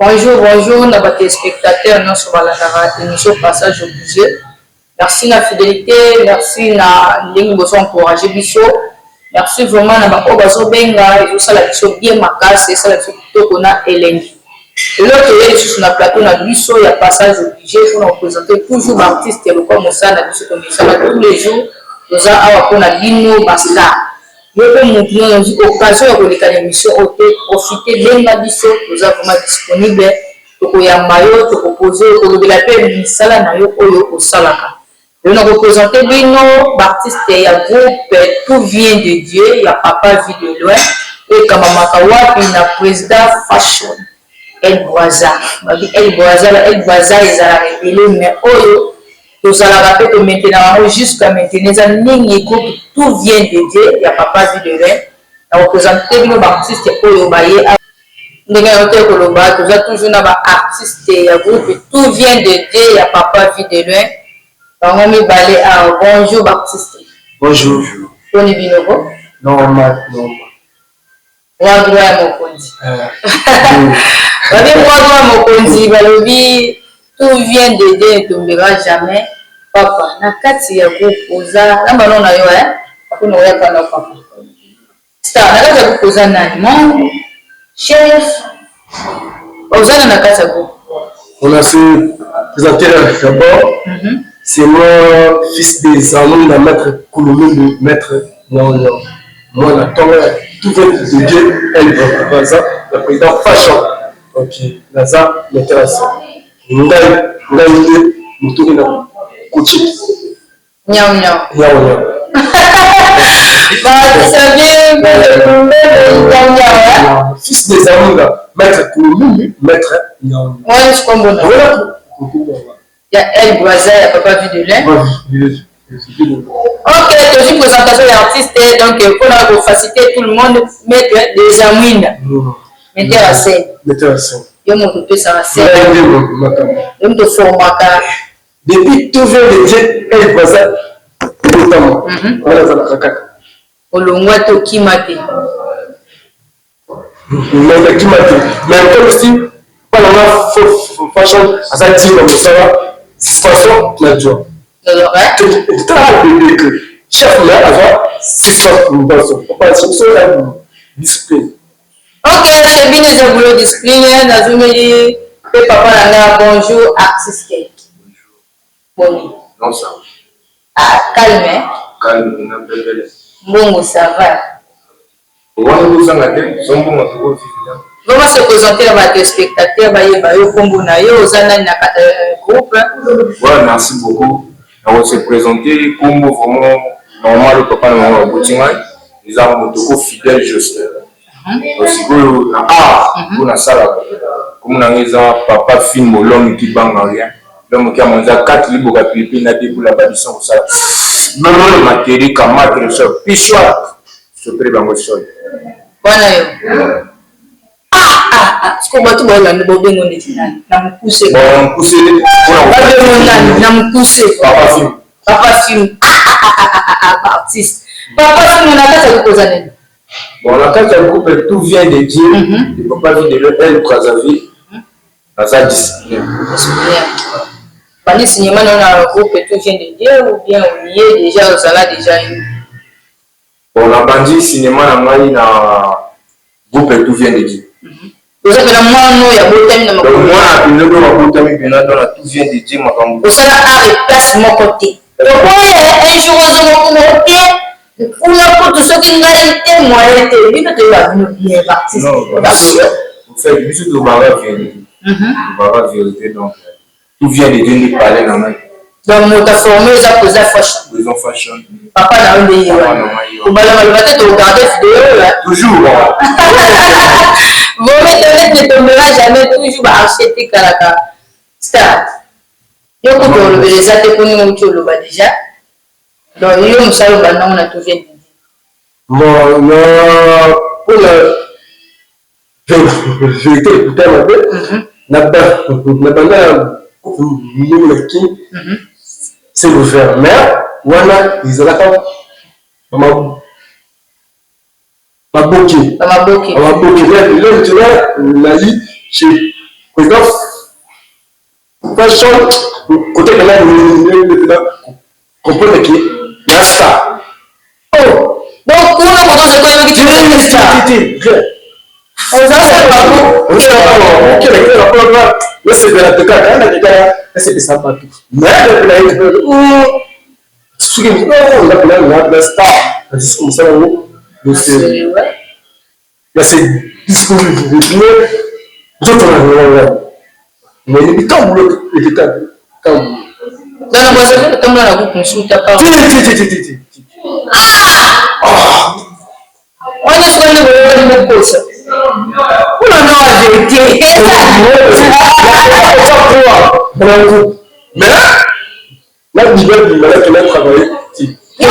Bonjour, bonjour, nos téléspectateurs, nous sommes à la émission Passage obligé. Merci de la fidélité, merci de l'encourager encourager Bicho. Merci vraiment de la Obazo Benga, et tout ça, la Bicho bien ma casse, et ça, la Bicho qu'on a Hélène. Et l'autre, il y a sur la plateau, la Bicho, il y a Passage obligé pour nous représenter toujours l'artiste, et le comme ça, la Bicho comme ça, tous les jours, nous avons la Lino Basta. Nous avons l'occasion de l'émission, profiter de la Bicho, nous avons vraiment disponible, pour y avoir proposer, pour la paix, Misala, Nayo, Oyo, Osalaka. Nous avons représenté nos baptistes, il y a groupe, tout vient de Dieu, il y a Papa vu de loin, et Kamamakawa, il y a président Fashion, El Boisa. El Boisa, ils ont révélé, mais Oyo, nous allons rappeler que maintenant, jusqu'à maintenant, tout vient de Dieu, il y a Papa vu de loin, nous avons représenté nos baptistes, Oyo Baye. Nous avons toujours un artiste, il y a groupe, tout vient de Dieu, il y a Papa vu de loin. Bonjour Baptiste. Bonjour. On est bien au Normal. Tout vient de Dieu ne tombera jamais. Papa, na kati ya kupoza, namba nona yo hakuna weka na papa. Star, na kati ya kupoza nani? Mon chef. Ozana na kati ya kupoza. On a se présenter d'abord. C'est moi, fils des amours d'un maître Kouloumou, de maître Nyan. Moi, la tombe, tout vient de Dieu, elle va le président Fashion. Ok, Naza, l'intéressé. Nous avons nous tournons dans Kouchi. Nyan. Fils des amours d'un maître Kouloumou, maître Nyan. Moi, je comprends. Il y a El Boisa, il y a Papa vu de l'air. Ok, c'est une présentation d'artiste, donc pour faciliter tout le monde, mettre des amouines. Mettez la scène. Il y a mon coupé ça la scène. Il y a mon format. Depuis tout vient de Dieu, El Boisa, notamment. Voilà, ça va caca. Olongwa to Kimate. Mais comme si, pendant la fashion, à ça dit, comme ça va. Façon la joie. Chef là avant 600 personnes. On passe sur la discipline. Ok, c'est bien les boulot discipline. Nazumeli, papa nana bonjour artiste. Bonjour. Non ça. Ah calme. Calme, on a belle. Bon ça va. On va nous en aller. Son bon on trouve. Comment se présenter à votre spectateur, groupe? Voilà, merci beaucoup. On va se présenter comme vraiment normal au papa de Boutinga. Ils ont beaucoup fidèle juste. Aussi que on a ça là. Comme on a papa film l'homme qui bang rien. L'homme qui a mangé 4 livres de pipi n'a dit pour la bâtisseur ça. Non le matériel comme matériel ça. Pichoir. Je prépare mon sol. Voilà. Siku watu wale ndio bengo ni nani namkuse papa film artiste papa film unataka kukoza nini bon la carte du couple tout vient de Dieu le papa vient de l'hôtel Brazzaville dans sa discipline bani cinéma na groupe tout vient de Dieu ou bien on y est déjà ça là déjà bon la bandit cinéma na mai na groupe tout vient de Dieu. Vous avez la moindre, il y a beau thème dans ma côté. Moi, il y a beau thème, il y a tout vient de dire ma femme. Vous savez, à place mon côté. Donc, un jour, vous avez mon côté. Pour la côte de ceux qui n'ont pas été, moi, elle était libre de la vie partie. Non, vous faites juste le barrage vérité. Le barrage vérité, donc, tout vient de dire de parler dans ma vie. Donc, nous avons formé, nous avons posé fashion. Ils ont fashion. Papa n'a pas dit. Vous allez peut-être regarder vidéo là. Toujours. Vous ne tombera jamais toujours à acheter Kalaka. Start. Il y a beaucoup de les athées pour nous déjà. Donc, il y a un seul bandon, on a tout fait. Bon, pour la vérité, c'est le faire. Mais, voilà, ils ont la femme. Maboki. Là, tu vois, la vie, chez président fashion côté de là comprendre qu'il y a star. Oh, donc pour nous, on se connaît qui c'est de la c'est de ça partout. Mais ce qui est la star, c'est comme ça, il y a ces discours mais il est quand vous le quand dans la voiture, comme la boucle, je suis capable. On est sur le poste. Pour le nom à vérité. Mais là, je vais travailler. Et là,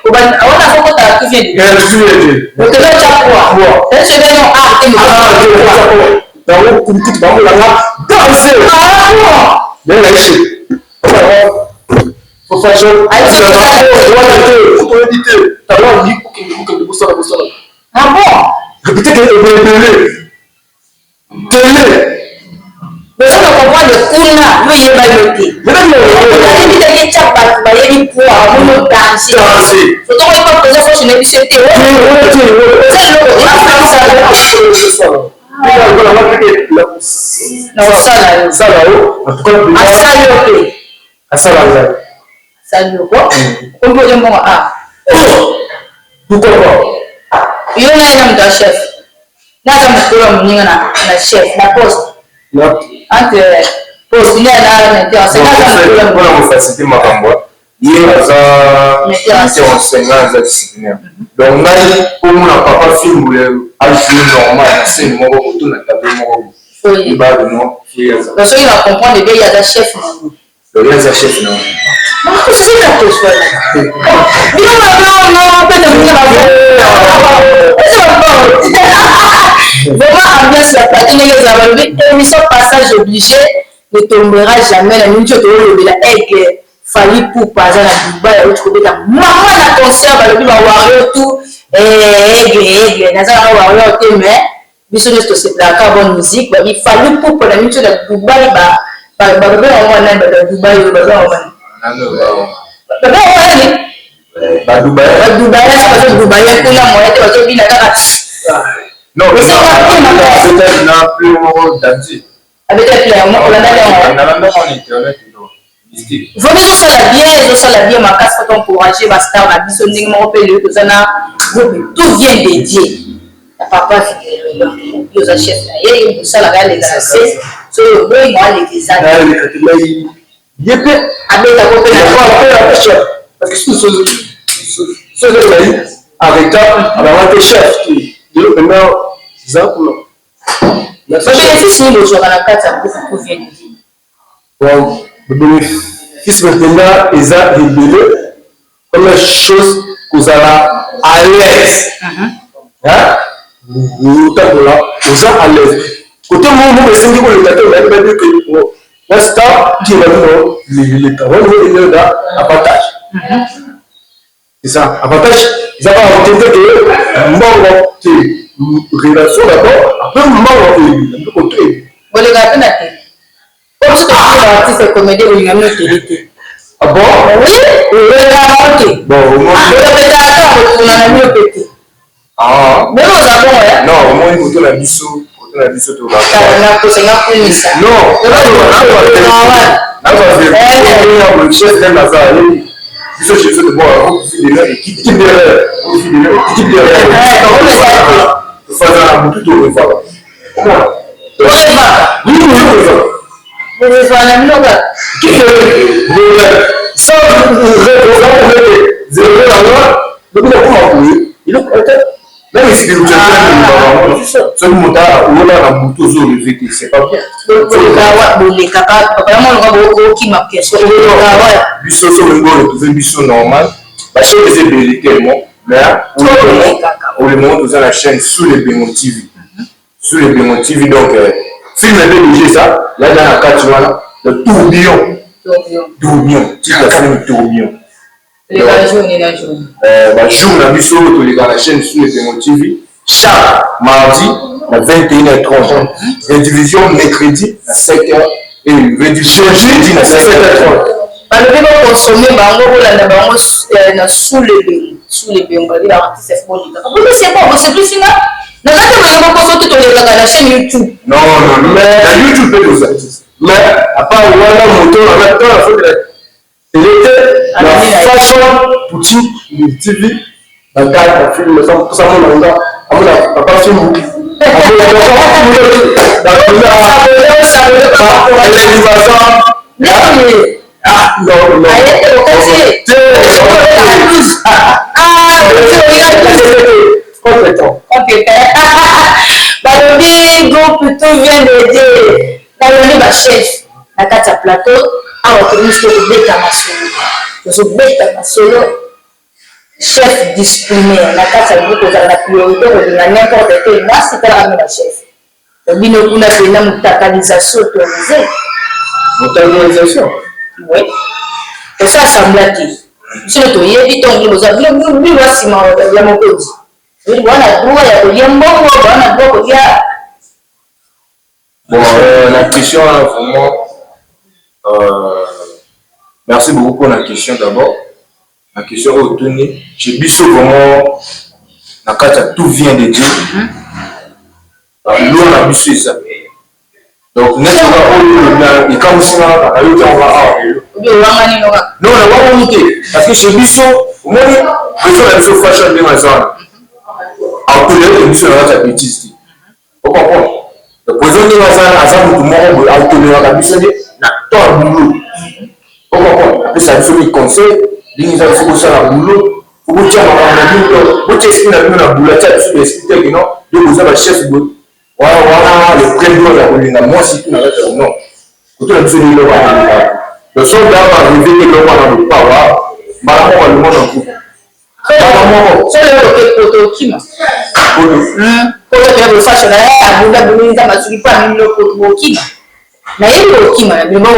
on a on a fait quoi tout vient. On te met quoi? C'est le nom ah bon? Répétez que mais ça ne comprend le coup là, nous y est mal noté. Vous avez dit que les chats bah y a des poids, nous danser. Faut donc pas poser ça sur les c'était. Non, ça là-haut. En tout cas, salut quoi? On peut dire moi ah. Pourquoi pas? Il y a un chef. Là, ça me fait un chef, la poste. Entre poste, il y a là, c'est là on a facilité ma campagne. Il y a enseignant disciplinaire. Donc, pour mon papa film, a joué normal, c'est mon retour dans la table. Il va de moi. Parce qu'il va comprendre, il y a un chef. Il y a un chef, non. C'est la poste. Vraiment, ambiance la platine, les avalués, émission passage obligé ne tombera jamais la minute de la aigle. Fallu pour passer à Dubaï, l'autre côté, maman la concert, le plus va voir tout, aigle, n'a pas voir tout, mais, bisous de ce plat, bonne musique, il fallu pour la minute de Dubaï, non, mais c'est il faut bien ça la bien, ma casse faut encourager, ma star, ma bisonning, mon repère, tout vient dédié. Papa, il y a chef, il y a ça la gare, les assez, sur le bruit, moi, les parce que ce avec un chef qui de maintenant le bénéfice ni le jour à la carte, ça vous vient de dire. Bon, le bénéfice maintenant, ils ont révélé comme la chose que vous allez à l'aise. Vous êtes à l'aise. Côté moi, vous me dites que le gâteau, vous avez dit que l'instant qui va nous les travaux, à partage. C'est ça, avantage, ils avaient entendu que membre de relation d'abord, après membre de côté. Vous les gâteaux n'a pas. Comme ce que l'artiste est comédien, vous n'avez pas été. Ah bon? Oui, vous l'avez raconté. Bon, au moins. Vous l'avez raconté, vous n'en avez pas été. Ah. Mais nous avons, hein? Non, au moins, il faut la bissou. La bissou tout là. Non, le chef d'un bazar. Je suis de moi, qui derrière. Ça va tout au revoir. Comment? Même si c'est pas bien. Normal. La chaîne est tellement, mais pour le moment, nous avons la chaîne sous les Bémon TV. Sous les Bémon TV, donc, film est obligé ça. Là, dans la carte, le tourbillon. Tourbillon. Tu as fait le tourbillon. Les jour, jour, la mission, tous les gars, la chaîne sous les Bémon TV. Chaque mardi, à 21h30. Rédivision mercredi à 7h et rédivision jeudi à 7h30. Alors, on va consommer sous les bains, on va dire c'est bon. C'est bon, c'est plus sinon. Non, on va consommer la chaîne YouTube. Non, mais la YouTube peut nous aider. Mais à part le moteur, en même temps, il était la fashion boutique de TV. La carte, la film, tout ça, on a pas film. Ah, non. Compétent. Le groupe plutôt vient de dire, ma chef, la carte plateau, à votre liste de bêta solo. Chef discipliné, la carte à vous la priorité, on a n'importe quel mois, c'est pas la chef. Le bino kuna c'est une mutualisation autorisée. Mutualisation. Oui. Et ça semble à qui? Si le toyer dit on dit vous avez vu voici mon la mon code. Oui, voilà, droit ya kolia mbongo, voilà droit kolia. Bon, la question vraiment merci beaucoup pour la question d'abord. La question est tenue. J'ai vu vraiment la carte tout vient de Dieu. L'eau a vu ça. Donc, nous avons quand vous savez, non, on va monter. Parce que chez Bissot, au moins, il faut la mission fashion de la zone. En plus, il y a une mission de la bêtise. Vous comprenez? Le président de la zone, à ça, tout le monde a autonomie de la mission de la boulot. Vous comprenez? Après, ça nous fait conseil. Il y a des choses à la boulot. Vous pouvez dire, vous expliquez la boulot, vous expliquez que non, vous avez un chef de boulot. Voilà, le président de la Colina, moi, si tu n'as pas de nom. Quand tu as besoin de l'eau, le soldat va arriver et l'eau va dans le power. Maman, le monde en coupe. C'est le poteau qui m'a. Pour le fashion, à Bouddha, Bouddha, ma suivi pas le poteau qui m'a. Mais il est qui m'a, mais bon,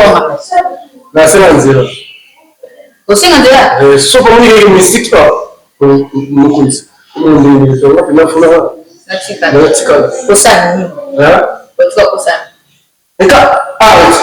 la c'est un zéro. Aussi, un zéro. Sauf qu'on est mystique, pas. On Kosani. Kwa kosani. Eka, out.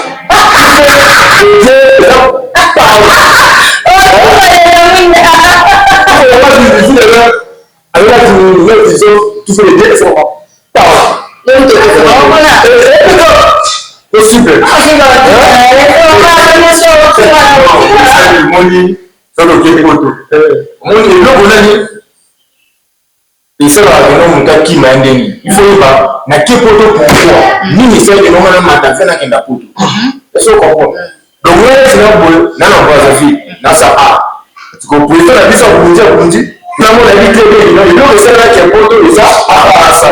Et ça va vraiment monter qui m'a aidé. Il faut pas na qui poto pour toi. Ni c'est que non na mata fait na kenda poto. Est-ce que vous comprenez? Donc moi c'est là bon na na pas ça vie na ça a. Tu comprends la vie ça vous dire na mon avis que il non c'est là qui poto et ça a ça.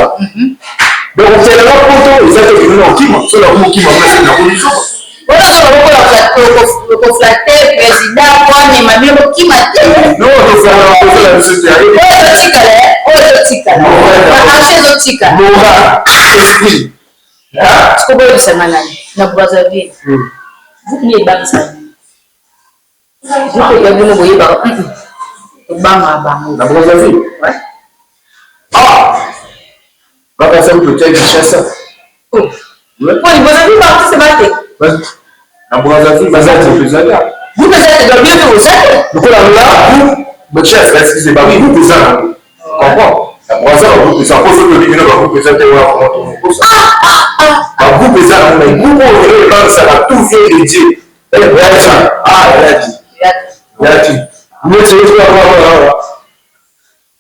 Donc c'est là poto et ça que non qui m'a sur la roue qui m'a fait na position. Voilà sur la roue le conflater président quoi mais ma bien qui m'a non on fait la société. Exotica. Esprit. Ce que vous savez, na Brazzaville. Vous n'êtes pas ça. Vous pouvez vous voyez pas. Bama. Na Brazzaville. Ouais. Ah. Va passer au hôtel de chasse. Oh. Oui, Brazzaville va c'est batté. Na Brazzaville, c'est pesant. Vous êtes dans bien vous savez. Donc là vous chef, est-ce que c'est pas vous pesant? Comprends? La Brazzaville, vous pesant, pour ceux qui viennent vous présenter comment tout ça. Vous pesant, mais vous pouvez ça va tout faire de Dieu. Elle a dit. Nous c'est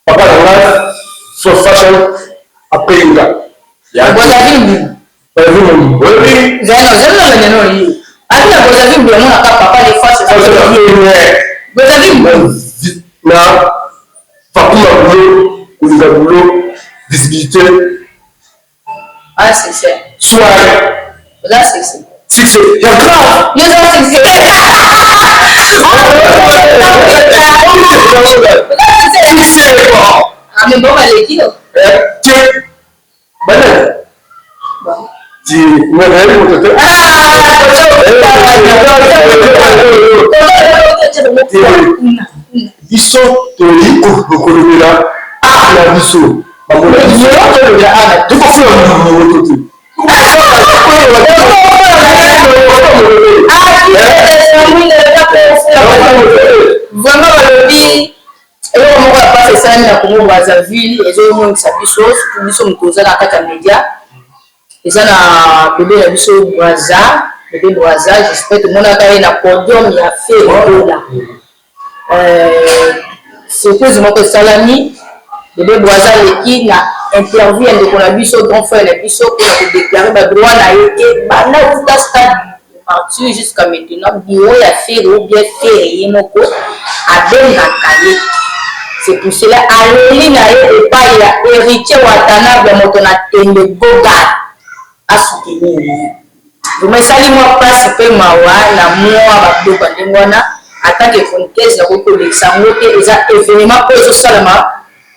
papa là, so fashion après une gars. Brazzaville. Oui. Avec la Brazzaville, on a papa les fois c'est ça. Brazzaville. Là, partout le boulot, visibilité. Ah, c'est ça. Soirée. Là, c'est ça. Si c'est. Il y a grave. Il y a grave, c'est ça. Ah, mais bon, elle est qui, là? Tiens. Tu me réveilles pour te dire. Biso toli ko kolomela la biso Vraiment, le eloko moko ya pasi esalami na Congo Brazzaville ezomonisa biso surtout biso moto oza na kati ya média eza na bebe na biso bebe Brazza j'espère tomonaka ye na podium ya Ferrola surprise moko esalami bebe Brazza aleki na interview ya ndeko na biso grand frère na biso mpona kodéclare badroit na ye te banda kuta stade partir jusqu'à maintenant biro ya Ferro bien Ferre ye moko abengaka ye. C'est pour cela aleli na ye epai ya héritier watanabe moto na tembe Boga a soutenir ye. Vraiment esali mwa place mpe mawa na mwa babiloko ndenge wana atanke chroniqueuse nakoki kolekisa yango te eza événement oyo ezosalama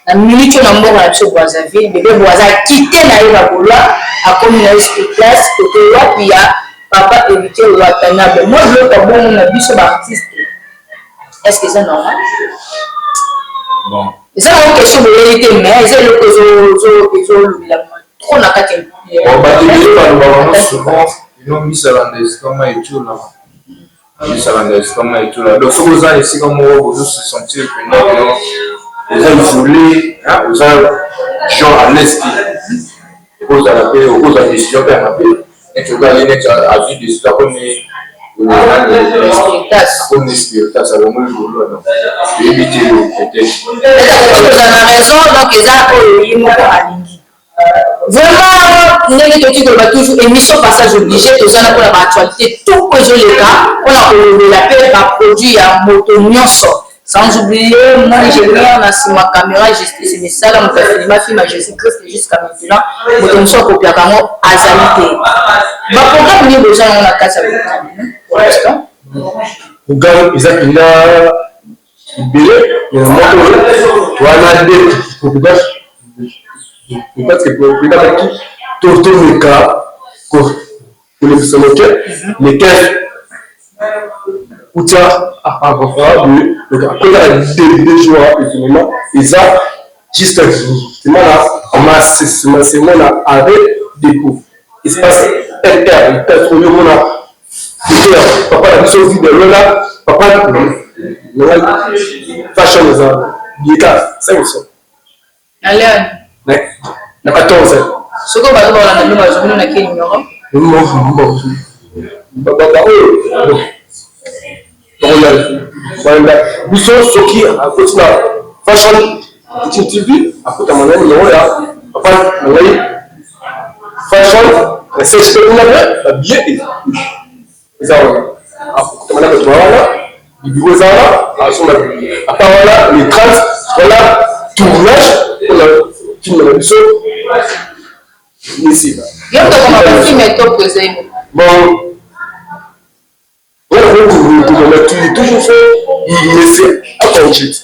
na minute oyo na mboka na biso Brazzaville bebe Brazza akite na ye bagolwa akomi na ye sur place kote wapi ya papa héritier watanabe. Moi biloko ya bongo na biso baartiste est-ce que c'est normal? Bon. C'est une question de vérité, mais c'est le trop na kati. Souvent, ils ont mis ça dans des escamats et tout là. Mis ça dans des escamats et tout là. Donc, vous avez ici comme vous se sentir que non, vous avez isolé, vous avez genre à l'est. Vous avez des décisions qui ont appelé. Et tu vas aller à vie des situations. On est spirituel, ça va nous éviter raison, donc ils vraiment, nous toujours émission passage obligé, nous allons pour l'actualité, tout que je les cas, on a la paix par produit à moto sans oublier, moi j'ai mis en ma caméra, c'est ça, là, mon film Jésus-Christ jusqu'à maintenant, moto nyoso copie à camo azalité. Ma programme ni besoin on a cassé avec pour l'instant. Programme ils a libéré le moto voilà des parce que pour tout le cas pour les soloquets les 15 ou tiens à voir donc après la deux jours évidemment ils a juste c'est moi là c'est moi là avec des coups il se passe interne peut-être le monde là papa la mission vie de là papa fashion les gens il est là c'est ça allez na 14 soko ba ba na nduma zulu na kini nyoro voilà biso soki akoti na fashion TV akota manani no ya papa ngai fashion research ko na bien ça akota manani to wala bibo zala asoma apawala les 30 voilà tournage pour la film de biso ici yo to kama film est top posé bon tu toujours fait il essaie à conduire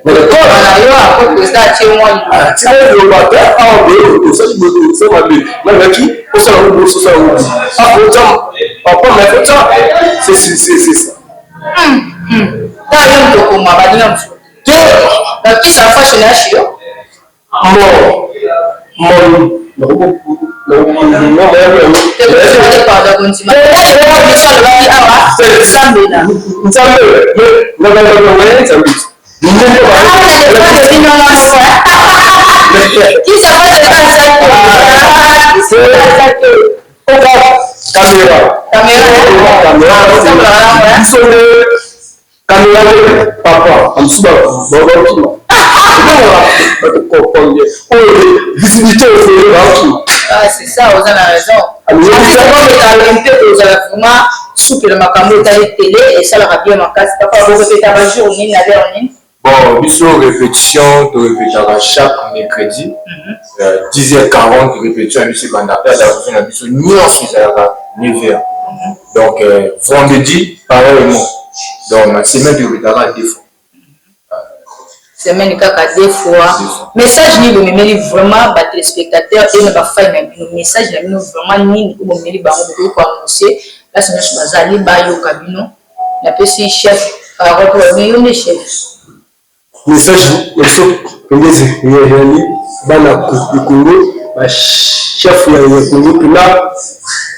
mais le corps na yo après ça tie moi tu le batteur en deux ça c'est ma vie mais qui on ça on ça ah autant papa mais faut ça c'est ça ta yo to koma ba dinga mfu na kisa fashion ya shio papa en dessous visibilité ah c'est ça vous avez raison vous avez vraiment souple le makambo ta télé et ça la bien ma casse papa vous répétez à journée la dernière bon biso répétition to répétera chaque mercredi 10h40 répétition biso banda perdre la biso nyonso ça 9h donc vendredi pareillement donc la semaine de répétera deux fois semaine kaka deux fois message ni bomemeli vraiment ba téléspectateurs et ba fan na message na bino vraiment nini ko bomemeli bango ko annoncer la semaine bazali ba yo kabino la PC chef rapport ni chef message yeso pendezi yeli bana Congo, chef de Congo, puis là,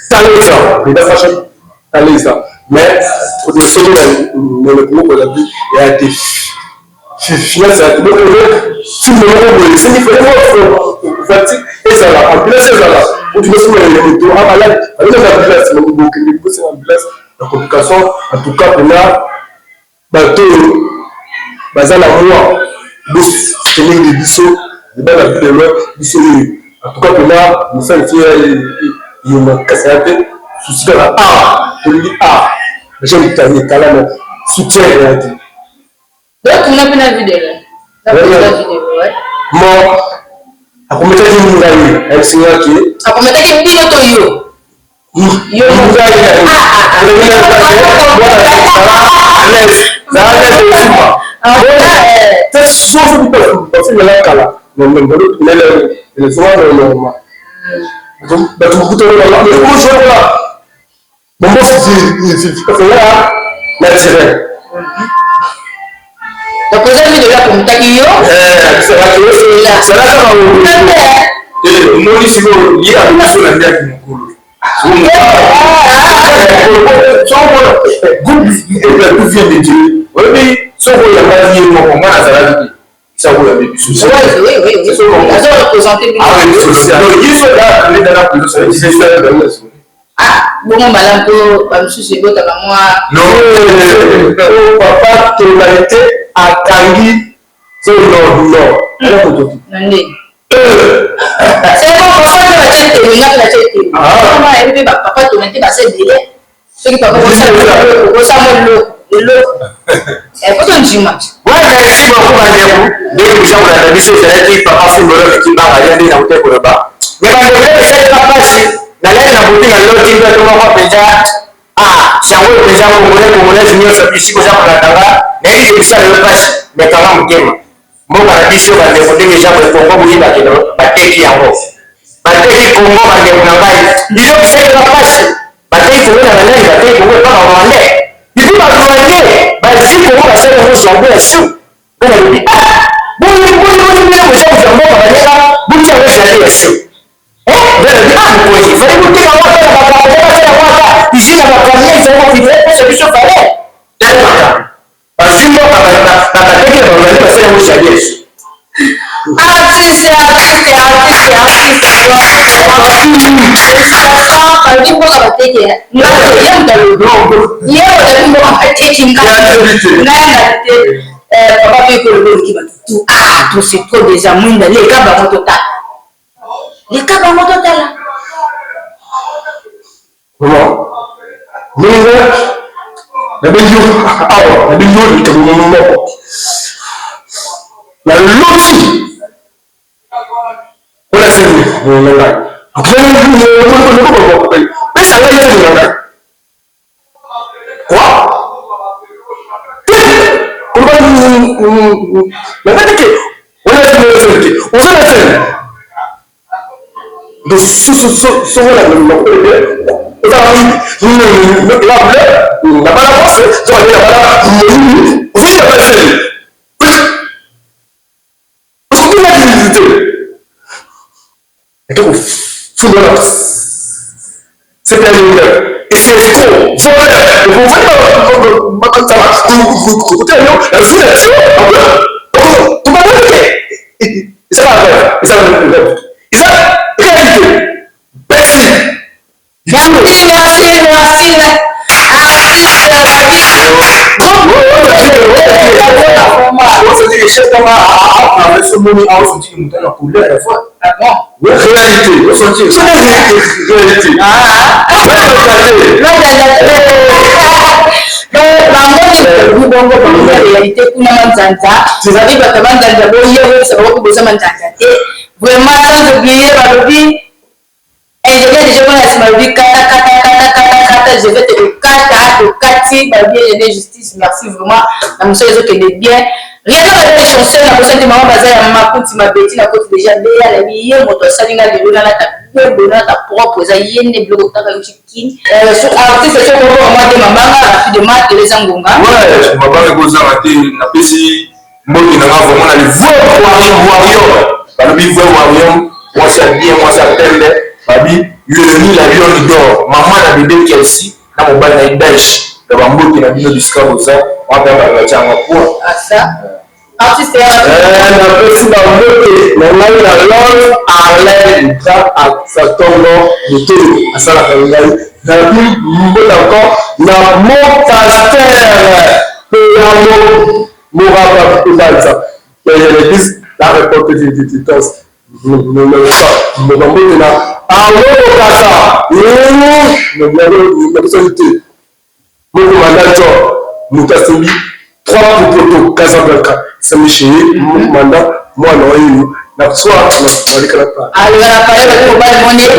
Taleza, il a fait Taleza. Mais, pour le second, le Congo, on a vu, il a été financé. Donc, si vous voulez, c'est différent, et ça va, en plus, ça va. Vous devez se mettre les motos, ah, là, avec l'ambulance, c'est l'ambulance, la complication, en tout cas, pour là, bateau, bazar la moi, c'est les bisous, les balles à plus de loin, en tout cas, pour là, nous sommes fiers, il y a une cassette, souci de la A, tu lui dis A, les gens qui calent, soutien et réalité. Donc, on a bien la vidéo. La vidéo, ouais. Moi, à combien de temps vous avez avec ce gars qui est? À combien de temps vous avez yo? Yo, vous avez c'est souvent du peu, parce que le cas-là, le soir, normalement. Donc, vous pouvez là, mais bonjour là. Bon, moi, c'est là, naturel. Donc, vous avez de la communication. C'est là que c'est là que vous moi, si vous y avez une chose à dire qui me coule. Vous vient de dire, oui, si vous y avez dit, moi, ça va dire. Ça vous l'avez vu sous oui. Ils ont représenté. Ah oui, ils sont là, les dans la police, ils sont là. Ah, bon, madame, comme si c'est votre moi. Non, papa, tu as été à Tanguy, c'est le nord. C'est bon, pour ça que la tête est là, la tête est là. Maman, elle papa, tu m'as dit, bah, c'est bien. Ce qui papa, ça l'eau. Et pour ton dimanche. Ouais, merci beaucoup, madame. Dès que vous avez la mission, c'est là que papa fait le qui va regarder dans le côté bas. Mais quand vous avez cette papa, dans la boutique, à l'autre, il va tomber déjà. Ah, c'est un peu déjà congolais, junior, ça peut ici, comme ça, pour la tanga. Mais il y a ça, le passe, mais quand même, game. Moi, par la mission, on va défendre les gens, pour qu'on vous dise, bah, qui est en haut. Bah, qui Congo, bah, qui est en bas. Ils ont fait la passe. Bah, qui est Congo, la langue, bah, qui est Congo, pas en anglais. Il dit, bah, si Congo, bah, c'est un jambon, un sou. Bah, il dit, ah, bon, vous avez jambon, bah, il y a vous qui avez jalé, un sou. Eh, vous avez dit, ah, vous pouvez, il fallait vous dire, ici, dans la famille, ils ont dit, c'est plus au palais. C'est pas parce que moi, dans la tête, on va dire, c'est un jalé. C'est trop déjà moins les cas dans total. Les cas dans total. Comment? La belle la loti. On a servi. Mais ça va être quoi? On va mais pas que on a servi. On a servi. Donc ce la la balance, tu vas dire la et donc, c'est bien et c'est escroc, vous je vais te le justice, merci vraiment. La monsieur les autres est bien. Rien que la chanson, la prochaine de maman bazar ya makuti ma beti na côté déjà déjà la vie moto salinga de lona ta bonheur ta propre za yende bloco ta chikin sur artiste sur ko moi de maman rapidement les angonga ouais maman ko za raté na pesi mboki na vraiment na le voir warrior balobi vraiment moi ça bien moi ça pembe babi yoni la lion d'or maman na bébé Kelsey na mobali na Daesh na bamboki na bino disika boza on va ba tianga pour ça artiste na pesi bamboki na ngai na lon Arlène ta sa tongo de tout asala ngai na bi mbona encore na mon pasteur Mouraba Koudanza. Et l'église, la réponse du Titus. Nous sommes là. Ah, oui, Kasa. Nous avons 3 protos Casablanca. Saint-Michel, mandat, moi, non, soit, alors, la parole est au bas de mon nez.